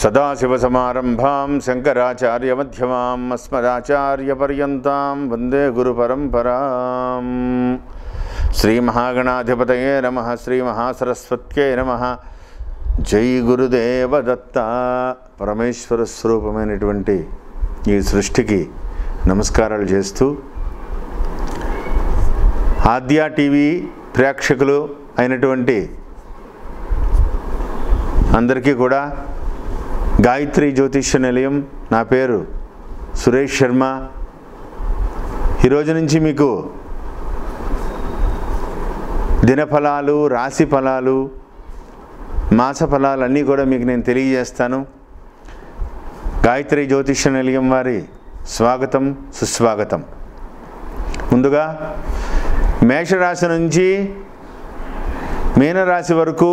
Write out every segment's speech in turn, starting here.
సదాశివసమారంభాం శంకరాచార్యమధ్యమాం అస్మదాచార్యపర్యంతాం వందే గురుపరంపరాం. శ్రీమహాగణాధిపతయే నమః. శ్రీమహాసరస్వత్యై నమః. జై గురుదేవదత్త. పరమేశ్వర స్వరూపమైనటువంటి ఈ సృష్టికి నమస్కారాలు చేస్తూ ఆద్య టీవీ ప్రేక్షకులు అయినటువంటి అందరికీ కూడా గాయత్రి జ్యోతిష్య నిలయం, నా పేరు సురేష్ శర్మ. ఈరోజు నుంచి మీకు దినఫలాలు, రాశి ఫలాలు, మాస ఫలాలు అన్నీ కూడా మీకు నేను తెలియజేస్తాను. గాయత్రి జ్యోతిష్య నిలయం వారి స్వాగతం, సుస్వాగతం. ముందుగా మేషరాశి నుంచి మీనరాశి వరకు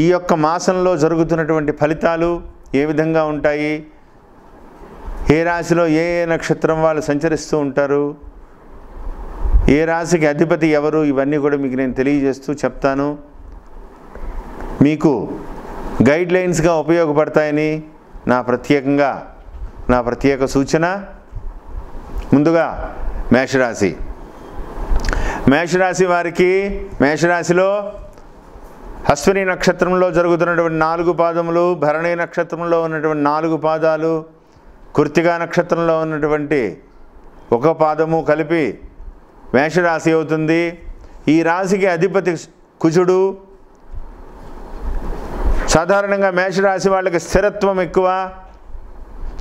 ఈ యొక్క మాసంలో జరుగుతున్నటువంటి ఫలితాలు ఏ విధంగా ఉంటాయి, ఏ రాశిలో ఏ ఏ నక్షత్రం వాళ్ళు సంచరిస్తూ ఉంటారు, ఏ రాశికి అధిపతి ఎవరు, ఇవన్నీ కూడా మీకు నేను తెలియజేస్తూ చెప్తాను. మీకు గైడ్ లైన్స్గా ఉపయోగపడతాయని నా ప్రత్యేక సూచన. ముందుగా మేషరాశి వారికి, మేషరాశిలో అశ్విని నక్షత్రంలో జరుగుతున్నటువంటి 4 పాదములు, భరణి నక్షత్రంలో ఉన్నటువంటి 4 పాదాలు, కృత్తికా నక్షత్రంలో ఉన్నటువంటి 1 పాదము కలిపి మేషరాశి అవుతుంది. ఈ రాశికి అధిపతి కుజుడు. సాధారణంగా మేషరాశి వాళ్ళకి స్థిరత్వం ఎక్కువ,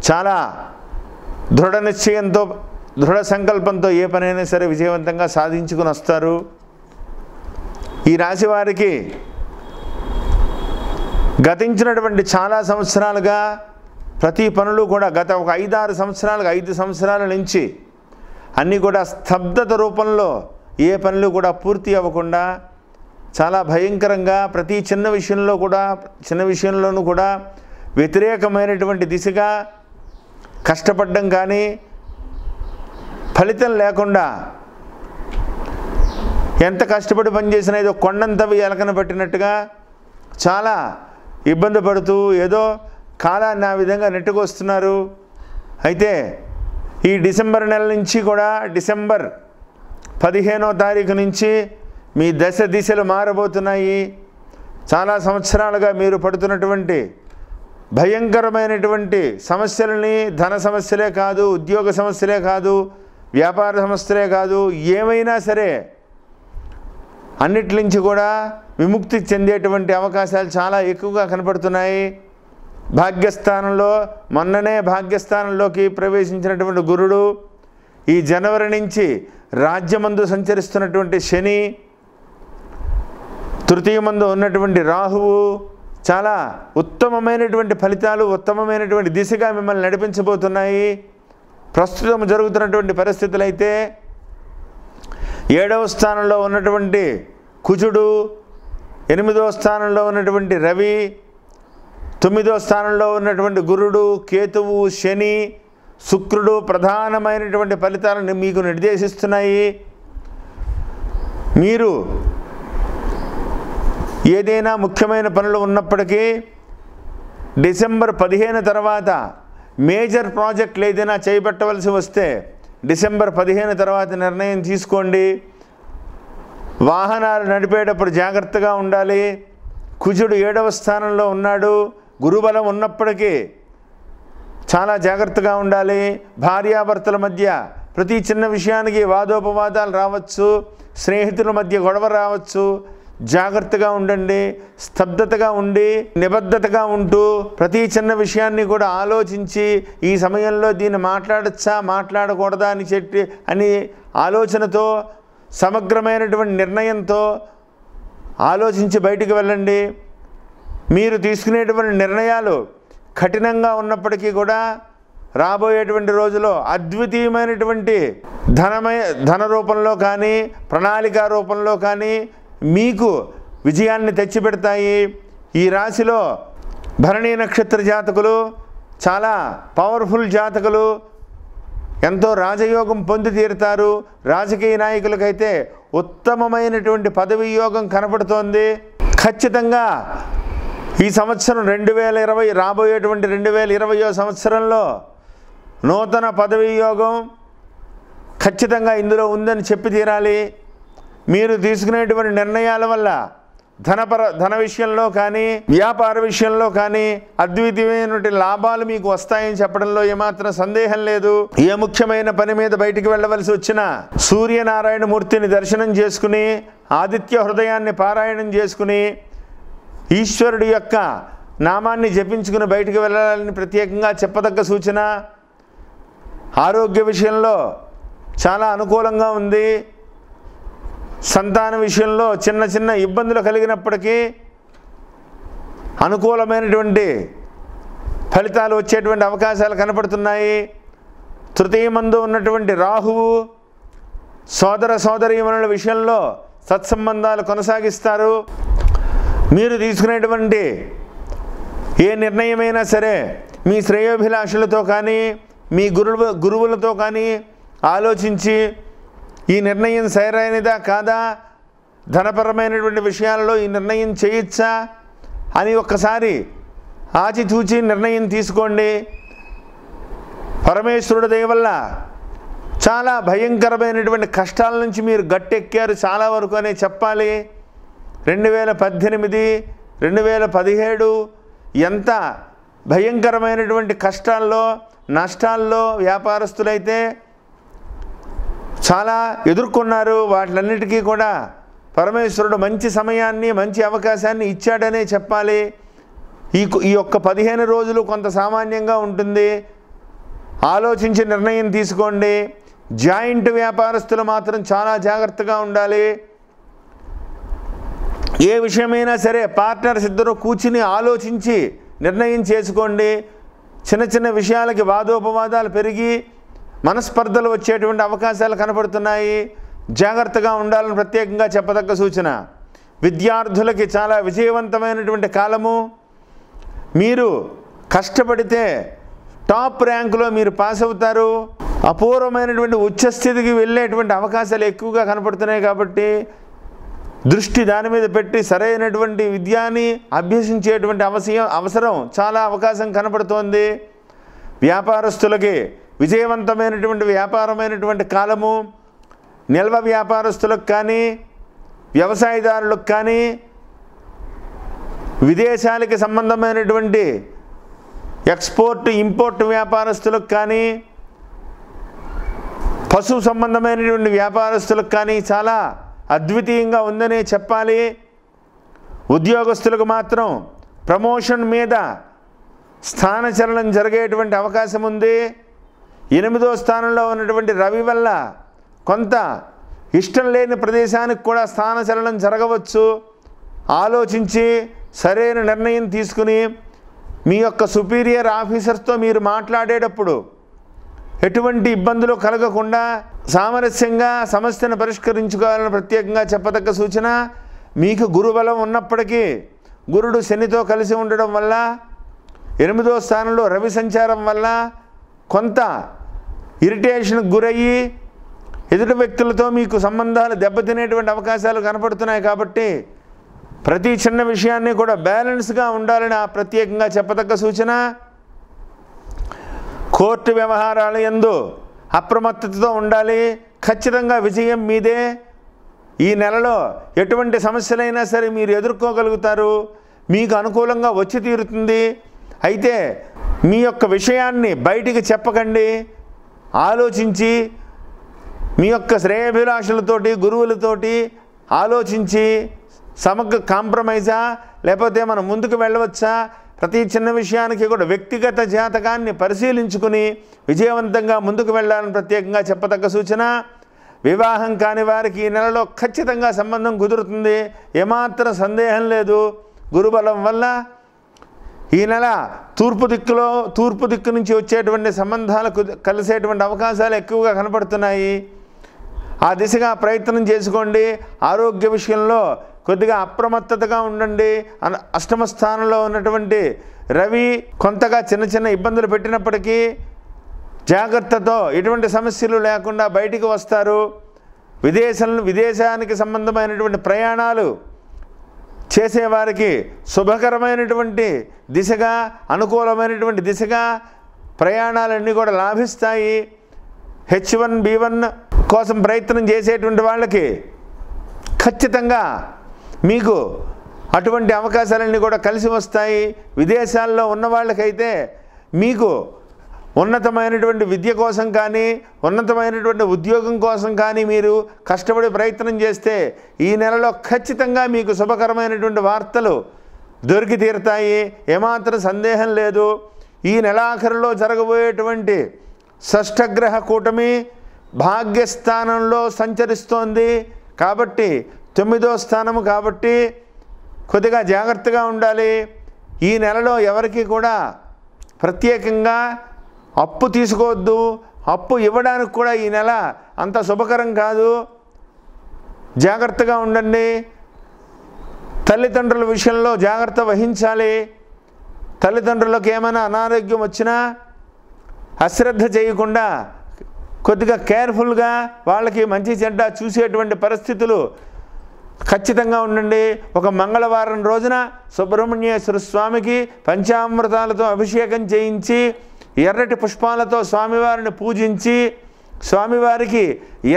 చాలా దృఢ నిశ్చయంతో, దృఢ సంకల్పంతో ఏ పనైనా సరే విజయవంతంగా సాధించుకుని వస్తారు. ఈ రాశి వారికి గతించినటువంటి చాలా సంవత్సరాలుగా ప్రతి పనులు కూడా గత ఒక 5-6 సంవత్సరాలుగా, 5 సంవత్సరాల నుంచి అన్నీ కూడా స్తబ్దత రూపంలో ఏ పనులు కూడా పూర్తి అవ్వకుండా చాలా భయంకరంగా ప్రతి చిన్న విషయంలోనూ కూడా వ్యతిరేకమైనటువంటి దిశగా కష్టపడడం కానీ ఫలితం లేకుండా ఎంత కష్టపడి పనిచేసినా ఏదో కొండంతవి ఎలకన పట్టినట్టుగా చాలా ఇబ్బంది పడుతూ ఏదో కాలాన్ని ఆ విధంగా నెట్టుకొస్తున్నారు. అయితే ఈ డిసెంబర్ నెల నుంచి కూడా, డిసెంబర్ 15వ తారీఖు నుంచి మీ దిశలు మారబోతున్నాయి. చాలా సంవత్సరాలుగా మీరు పడుతున్నటువంటి భయంకరమైనటువంటి సమస్యలని, ధన సమస్యలే కాదు, ఉద్యోగ సమస్యలే కాదు, వ్యాపార సమస్యలే కాదు, ఏమైనా సరే అన్నిటి నుంచి కూడా విముక్తి చెందేటువంటి అవకాశాలు చాలా ఎక్కువగా కనపడుతున్నాయి. మొన్ననే భాగ్యస్థానంలోకి ప్రవేశించినటువంటి గురుడు, ఈ జనవరి నుంచి రాజ్యమందు సంచరిస్తున్నటువంటి శని, తృతీయమందు ఉన్నటువంటి రాహువు చాలా ఉత్తమమైనటువంటి ఫలితాలు, ఉత్తమమైనటువంటి దిశగా మిమ్మల్ని నడిపించబోతున్నాయి. ప్రస్తుతం జరుగుతున్నటువంటి పరిస్థితులు అయితే 7వ స్థానంలో ఉన్నటువంటి కుజుడు, 8వ స్థానంలో ఉన్నటువంటి రవి, 9వ స్థానంలో ఉన్నటువంటి గురుడు, కేతువు, శని, శుక్రుడు ప్రధానమైనటువంటి ఫలితాలను మీకు నిర్దేశిస్తున్నాయి. మీరు ఏదైనా ముఖ్యమైన పనులు ఉన్నప్పటికీ డిసెంబర్ 15 తర్వాత మేజర్ ప్రాజెక్టులు ఏదైనా చేపట్టవలసి వస్తే డిసెంబర్ 15 తర్వాత నిర్ణయం తీసుకోండి. వాహనాలు నడిపేటప్పుడు జాగ్రత్తగా ఉండాలి. కుజుడు 7వ స్థానంలో ఉన్నాడు. గురుబలం ఉన్నప్పటికీ చాలా జాగ్రత్తగా ఉండాలి. భార్యాభర్తల మధ్య ప్రతి చిన్న విషయానికి వాదోపవాదాలు రావచ్చు, స్నేహితుల మధ్య గొడవ రావచ్చు. జాగ్రత్తగా ఉండండి. స్తబ్దతగా ఉండి నిబద్ధతగా ఉంటూ ప్రతి చిన్న విషయాన్ని కూడా ఆలోచించి ఈ సమయంలో దీన్ని మాట్లాడచ్చా మాట్లాడకూడదా అని ఆలోచనతో, సమగ్రమైనటువంటి నిర్ణయంతో ఆలోచించి బయటికి వెళ్ళండి. మీరు తీసుకునేటువంటి నిర్ణయాలు కఠినంగా ఉన్నప్పటికీ కూడా రాబోయేటువంటి రోజులో అద్వితీయమైనటువంటి ధన రూపంలో కానీ, ప్రణాళిక రూపంలో కానీ మీకు విజయాన్ని తెచ్చిపెడతాయి. ఈ రాశిలో భరణి నక్షత్ర జాతకులు చాలా పవర్ఫుల్ జాతకులు, ఎంతో రాజయోగం పొంది తీరుతారు. రాజకీయ నాయకులకైతే ఉత్తమమైనటువంటి పదవి యోగం కనపడుతోంది. ఖచ్చితంగా ఈ సంవత్సరం 2020 రాబోయేటువంటి 2020వ సంవత్సరంలో నూతన పదవీ యోగం ఖచ్చితంగా ఇందులో ఉందని చెప్పి తీరాలి. మీరు తీసుకునేటువంటి నిర్ణయాల వల్ల ధన విషయంలో కానీ వ్యాపార విషయంలో కానీ అద్వితీయమైనటువంటి లాభాలు మీకు వస్తాయని చెప్పడంలో ఏమాత్రం సందేహం లేదు. ఏ ముఖ్యమైన పని మీద బయటికి వెళ్ళవలసి వచ్చినా సూర్యనారాయణ మూర్తిని దర్శనం చేసుకుని ఆదిత్య హృదయాన్ని పారాయణం చేసుకుని ఈశ్వరుడి యొక్క నామాన్ని జపించుకుని బయటికి వెళ్ళాలని ప్రత్యేకంగా చెప్పదగ్గ సూచన. ఆరోగ్య విషయంలో చాలా అనుకూలంగా ఉంది. సంతాన విషయంలో చిన్న చిన్న ఇబ్బందులు కలిగినప్పటికీ అనుకూలమైనటువంటి ఫలితాలు వచ్చేటువంటి అవకాశాలు కనపడుతున్నాయి. తృతీయమందు ఉన్నటువంటి రాహువు సోదర సోదరీమణుల విషయంలో సత్సంబంధాలు కొనసాగిస్తారు. మీరు తీసుకునేటువంటి ఏ నిర్ణయమైనా సరే మీ శ్రేయోభిలాషులతో కానీ మీ గురువులతో కానీ ఆలోచించి ఈ నిర్ణయం సరైనదా కాదా, ధనపరమైనటువంటి విషయాల్లో ఈ నిర్ణయం చేయొచ్చా అని ఒక్కసారి ఆచితూచి నిర్ణయం తీసుకోండి. పరమేశ్వరుడి దయ వల్ల చాలా భయంకరమైనటువంటి కష్టాల నుంచి మీరు గట్టెక్కారు చాలా వరకు అనే చెప్పాలి. 2018, 2017 ఎంత భయంకరమైనటువంటి కష్టాల్లో నష్టాల్లో వ్యాపారస్తులైతే చాలా ఎదుర్కొన్నారు. వాటిలన్నిటికీ కూడా పరమేశ్వరుడు మంచి సమయాన్ని మంచి అవకాశాన్ని ఇచ్చాడనే చెప్పాలి. ఈ యొక్క 15 రోజులు కొంత సామాన్యంగా ఉంటుంది. ఆలోచించి నిర్ణయం తీసుకోండి. జాయింట్ వ్యాపారస్తులు మాత్రం చాలా జాగ్రత్తగా ఉండాలి. ఏ విషయమైనా సరే పార్ట్నర్స్ ఇద్దరు కూర్చుని ఆలోచించి నిర్ణయం చేసుకోండి. చిన్న చిన్న విషయాలకి వాదోపవాదాలు పెరిగి మనస్పర్ధలు వచ్చేటువంటి అవకాశాలు కనపడుతున్నాయి. జాగ్రత్తగా ఉండాలని ప్రత్యేకంగా చెప్పదగ్గ సూచన. విద్యార్థులకి చాలా విజయవంతమైనటువంటి కాలము. మీరు కష్టపడితే టాప్ ర్యాంకులో మీరు పాస్ అవుతారు. అపూర్వమైనటువంటి ఉచ్చస్థితికి వెళ్ళేటువంటి అవకాశాలు ఎక్కువగా కనపడుతున్నాయి. కాబట్టి దృష్టి దాని మీద పెట్టి సరైనటువంటి విద్యని అభ్యసించేటువంటి అవసరం చాలా అవకాశం కనపడుతోంది. వ్యాపారస్తులకి విజయవంతమైనటువంటి వ్యాపారమైనటువంటి కాలము. నిల్వ వ్యాపారస్తులకు కానీ వ్యవసాయదారులకు కానీ విదేశాలకి సంబంధమైనటువంటి ఎక్స్పోర్ట్ ఇంపోర్ట్ వ్యాపారస్తులకు కానీ పశు సంబంధమైనటువంటి వ్యాపారస్తులకు కానీ చాలా అద్వితీయంగా ఉందనే చెప్పాలి. ఉద్యోగస్తులకు మాత్రం ప్రమోషన్ మీద స్థానచలనం జరిగేటువంటి అవకాశం ఉంది. 8వ స్థానంలో ఉన్నటువంటి రవి వల్ల కొంత ఇష్టం లేని ప్రదేశానికి కూడా స్థానచలనం జరగవచ్చు. ఆలోచించి సరైన నిర్ణయం తీసుకుని మీ యొక్క సుపీరియర్ ఆఫీసర్స్తో మీరు మాట్లాడేటప్పుడు ఎటువంటి ఇబ్బందులు కలగకుండా సామరస్యంగా సమస్యను పరిష్కరించుకోవాలని ప్రత్యేకంగా చెప్పదగ్గ సూచన. మీకు గురుబలం ఉన్నప్పటికీ గురుడు శనితో కలిసి ఉండడం వల్ల 8వ స్థానంలో రవి సంచారం వల్ల కొంత ఇరిటేషన్కి గురయ్యి ఎదుటి వ్యక్తులతో మీకు సంబంధాలు దెబ్బతినేటువంటి అవకాశాలు కనపడుతున్నాయి. కాబట్టి ప్రతి చిన్న విషయాన్ని కూడా బ్యాలెన్స్గా ఉండాలని ప్రత్యేకంగా చెప్పదగ్గ సూచన. కోర్టు వ్యవహారాల యందు అప్రమత్తతతో ఉండాలి. ఖచ్చితంగా విజయం మీదే. ఈ నెలలో ఎటువంటి సమస్యలైనా సరే మీరు ఎదుర్కోగలుగుతారు. మీకు అనుకూలంగా వచ్చి తీరుతుంది. అయితే మీ యొక్క విషయాన్ని బయటికి చెప్పకండి. ఆలోచించి మీ యొక్క శ్రేయాభిలాషులతోటి గురువులతోటి ఆలోచించి సమగ్ర కాంప్రమైజా లేకపోతే మనం ముందుకు వెళ్ళవచ్చా, ప్రతి చిన్న విషయానికి కూడా వ్యక్తిగత జాతకాన్ని పరిశీలించుకుని విజయవంతంగా ముందుకు వెళ్ళాలని ప్రత్యేకంగా చెప్పదగ్గ సూచన. వివాహం కాని వారికి ఈ నెలలో ఖచ్చితంగా సంబంధం కుదురుతుంది. ఏమాత్రం సందేహం లేదు. గురుబలం వల్ల ఈ నెల తూర్పు దిక్కు నుంచి వచ్చేటువంటి సంబంధాలు కలిసేటువంటి అవకాశాలు ఎక్కువగా కనపడుతున్నాయి. ఆ దిశగా ప్రయత్నం చేసుకోండి. ఆరోగ్య విషయంలో కొద్దిగా అప్రమత్తతగా ఉండండి. అష్టమ స్థానంలో ఉన్నటువంటి రవి కొంతగా చిన్న చిన్న ఇబ్బందులు పెట్టినప్పటికీ జాగ్రత్తతో ఎటువంటి సమస్యలు లేకుండా బయటికి వస్తారు. విదేశానికి సంబంధమైనటువంటి ప్రయాణాలు చేసేవారికి శుభకరమైనటువంటి దిశగా, అనుకూలమైనటువంటి దిశగా ప్రయాణాలన్నీ కూడా లాభిస్తాయి. H1 B1 కోసం ప్రయత్నం చేసేటువంటి వాళ్ళకి ఖచ్చితంగా మీకు అటువంటి అవకాశాలన్నీ కూడా కలిసి వస్తాయి. విదేశాల్లో ఉన్న వాళ్ళకైతే మీకు ఉన్నతమైనటువంటి విద్య కోసం కానీ, ఉన్నతమైనటువంటి ఉద్యోగం కోసం కానీ మీరు కష్టపడి ప్రయత్నం చేస్తే ఈ నెలలో ఖచ్చితంగా మీకు శుభకరమైనటువంటి వార్తలు దొరికి తీరుతాయి. ఏమాత్రం సందేహం లేదు. ఈ నెలాఖరులో జరగబోయేటువంటి షష్ఠగ్రహ కూటమి భాగ్యస్థానంలో సంచరిస్తోంది కాబట్టి 9వ స్థానము కాబట్టి కొద్దిగా జాగ్రత్తగా ఉండాలి. ఈ నెలలో ఎవరికి కూడా ప్రత్యేకంగా అప్పు తీసుకోవద్దు. అప్పు ఇవ్వడానికి కూడా ఈ నెల అంత శుభకరం కాదు. జాగ్రత్తగా ఉండండి. తల్లిదండ్రుల విషయంలో జాగ్రత్త వహించాలి. తల్లిదండ్రులకు ఏమైనా అనారోగ్యం వచ్చినా అశ్రద్ధ చేయకుండా కొద్దిగా కేర్ఫుల్గా వాళ్ళకి మంచి చెడ్డ చూసేటువంటి పరిస్థితులు ఖచ్చితంగా ఉండండి. ఒక మంగళవారం రోజున సుబ్రహ్మణ్యేశ్వర స్వామికి పంచామృతాలతో అభిషేకం చేయించి ఎర్రటి పుష్పాలతో స్వామివారిని పూజించి స్వామివారికి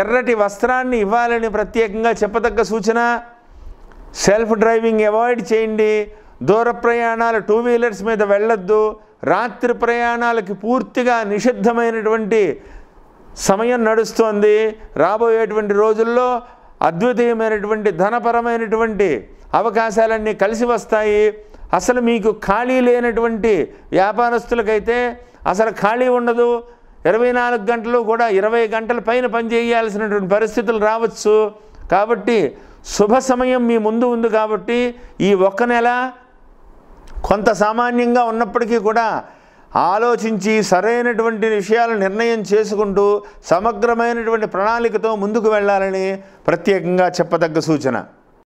ఎర్రటి వస్త్రాన్ని ఇవ్వాలని ప్రత్యేకంగా చెప్పదగ్గ సూచన. సెల్ఫ్ డ్రైవింగ్ అవాయిడ్ చేయండి. దూర ప్రయాణాలు 2 వీలర్స్ మీద వెళ్ళొద్దు. రాత్రి ప్రయాణాలకి పూర్తిగా నిషిద్ధమైనటువంటి సమయం నడుస్తోంది. రాబోయేటువంటి రోజుల్లో అద్వితీయమైనటువంటి ధనపరమైనటువంటి అవకాశాలన్నీ కలిసి వస్తాయి. అసలు మీకు ఖాళీ లేనటువంటి వ్యాపారస్తులకైతే అసలు ఖాళీ ఉండదు. 24 గంటలు కూడా 20 గంటల పైన పనిచేయాల్సినటువంటి పరిస్థితులు రావచ్చు. కాబట్టి శుభ సమయం మీ ముందు ఉంది కాబట్టి ఈ ఒక్క నెల కొంత సామాన్యంగా ఉన్నప్పటికీ కూడా ఆలోచించి సరైనటువంటి విషయాలు నిర్ణయం చేసుకుంటూ సమగ్రమైనటువంటి ప్రణాళికతో ముందుకు వెళ్ళాలని ప్రత్యేకంగా చెప్పదగ్గ సూచన.